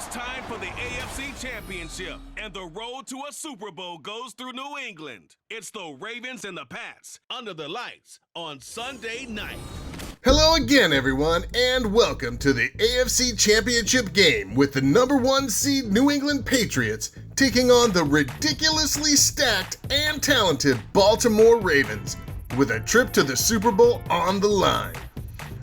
It's time for the AFC Championship, and the road to a Super Bowl goes through New England. It's the Ravens and the Pats under the lights on Sunday night. Hello again, everyone, and welcome to the AFC Championship game with the number 1 seed New England Patriots taking on the ridiculously stacked and talented Baltimore Ravens with a trip to the Super Bowl on the line.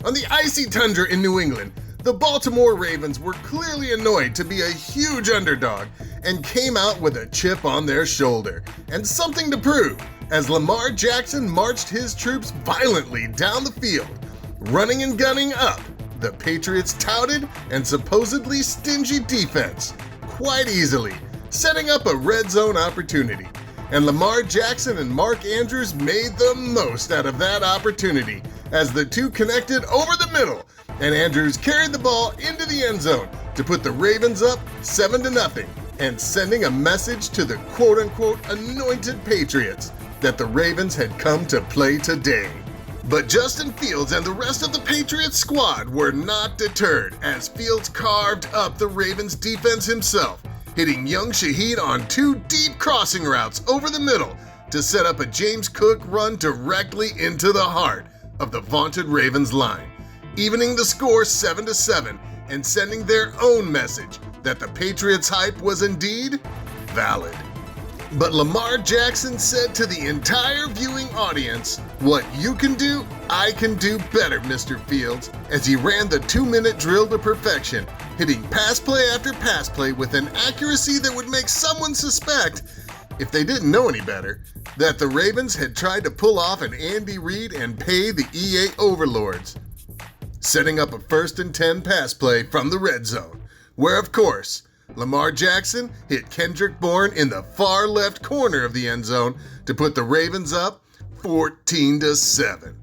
On the icy tundra in New England, the Baltimore Ravens were clearly annoyed to be a huge underdog and came out with a chip on their shoulder and something to prove as Lamar Jackson marched his troops violently down the field, running and gunning up the Patriots' touted and supposedly stingy defense quite easily, setting up a red zone opportunity. And Lamar Jackson and Mark Andrews made the most out of that opportunity as the two connected over the middle, and Andrews carried the ball into the end zone to put the Ravens up 7-0 and sending a message to the quote-unquote anointed Patriots that the Ravens had come to play today. But Justin Fields and the rest of the Patriots squad were not deterred as Fields carved up the Ravens defense himself, hitting young Shaheed on 2 deep crossing routes over the middle to set up a James Cook run directly into the heart of the vaunted Ravens line, evening the score 7-7 and sending their own message that the Patriots' hype was indeed valid. But Lamar Jackson said to the entire viewing audience, "What you can do, I can do better, Mr. Fields," as he ran the 2-minute drill to perfection, hitting pass play after pass play with an accuracy that would make someone suspect, if they didn't know any better, that the Ravens had tried to pull off an Andy Reid and pay the EA overlords, setting up a 1st and 10 pass play from the red zone, where of course, Lamar Jackson hit Kendrick Bourne in the far left corner of the end zone to put the Ravens up 14-7.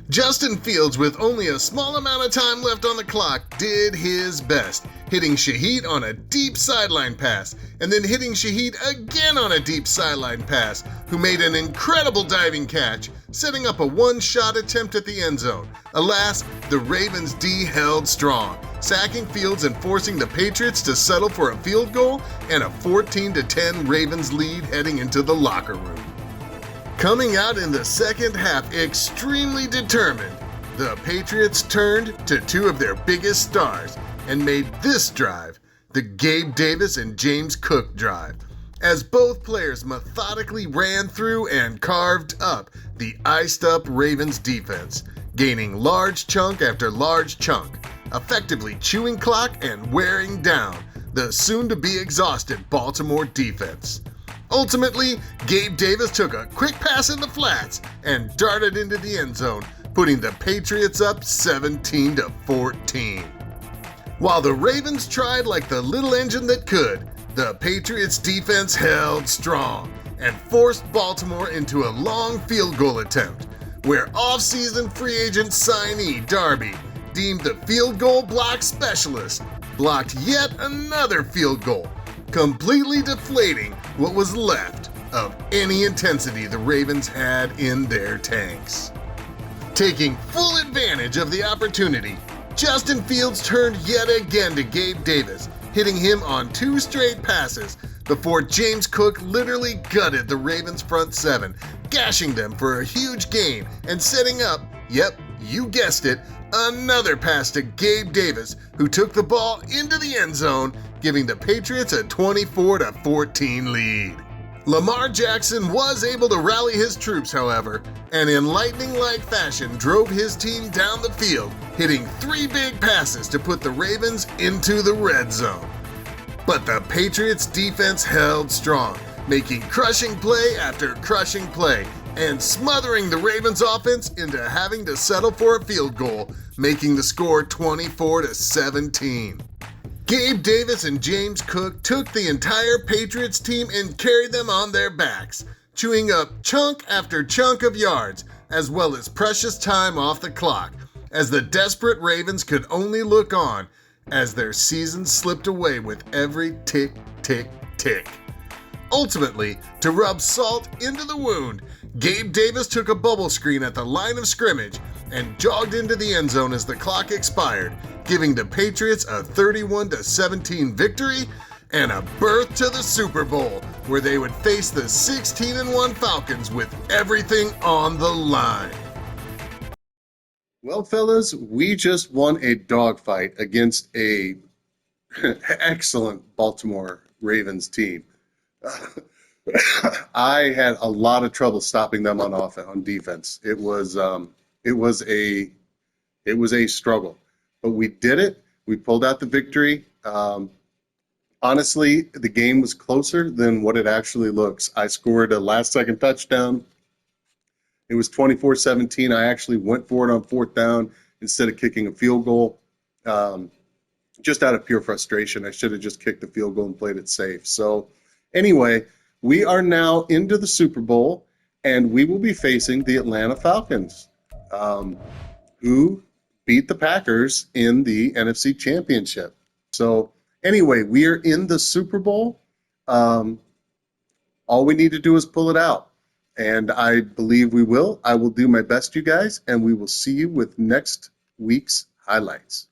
Justin Fields, with only a small amount of time left on the clock, did his best, hitting Shaheed on a deep sideline pass, and then hitting Shaheed again on a deep sideline pass, who made an incredible diving catch, setting up a one-shot attempt at the end zone. Alas, the Ravens D held strong, sacking Fields and forcing the Patriots to settle for a field goal and a 14-10 Ravens lead heading into the locker room. Coming out in the second half extremely determined, the Patriots turned to 2 of their biggest stars and made this drive the Gabe Davis and James Cook drive, as both players methodically ran through and carved up the iced-up Ravens defense, gaining large chunk after large chunk, effectively chewing clock and wearing down the soon-to-be exhausted Baltimore defense. Ultimately, Gabe Davis took a quick pass in the flats and darted into the end zone, putting the Patriots up 17-14. While the Ravens tried like the little engine that could, the Patriots defense held strong and forced Baltimore into a long field goal attempt, where off-season free agent signee Darby, deemed the field goal block specialist, blocked yet another field goal, completely deflating what was left of any intensity the Ravens had in their tanks. Taking full advantage of the opportunity, Justin Fields turned yet again to Gabe Davis, hitting him on 2 straight passes before James Cook literally gutted the Ravens' front 7, gashing them for a huge gain and setting up, yep, you guessed it, another pass to Gabe Davis, who took the ball into the end zone, giving the Patriots a 24-14 lead. Lamar Jackson was able to rally his troops, however, and in lightning-like fashion drove his team down the field, hitting 3 big passes to put the Ravens into the red zone. But the Patriots defense held strong, making crushing play after crushing play, and smothering the Ravens offense into having to settle for a field goal, making the score 24-17. Gabe Davis and James Cook took the entire Patriots team and carried them on their backs, chewing up chunk after chunk of yards, as well as precious time off the clock, as the desperate Ravens could only look on as their season slipped away with every tick, tick, tick. Ultimately, to rub salt into the wound, Gabe Davis took a bubble screen at the line of scrimmage and jogged into the end zone as the clock expired, giving the Patriots a 31-17 victory and a berth to the Super Bowl, where they would face the 16-1 Falcons with everything on the line. Well, fellas, we just won a dogfight against a excellent Baltimore Ravens team. I had a lot of trouble stopping them on defense. It was a struggle, but we did it. We pulled out the victory. Honestly, the game was closer than what it actually looks. I scored a last-second touchdown. It was 24-17. I actually went for it on fourth down instead of kicking a field goal, just out of pure frustration. I should have just kicked the field goal and played it safe. So anyway, we are now into the Super Bowl, and we will be facing the Atlanta Falcons, who beat the Packers in the NFC Championship. So anyway, we are in the Super Bowl. All we need to do is pull it out. And I believe we will. I will do my best, you guys, and we will see you with next week's highlights.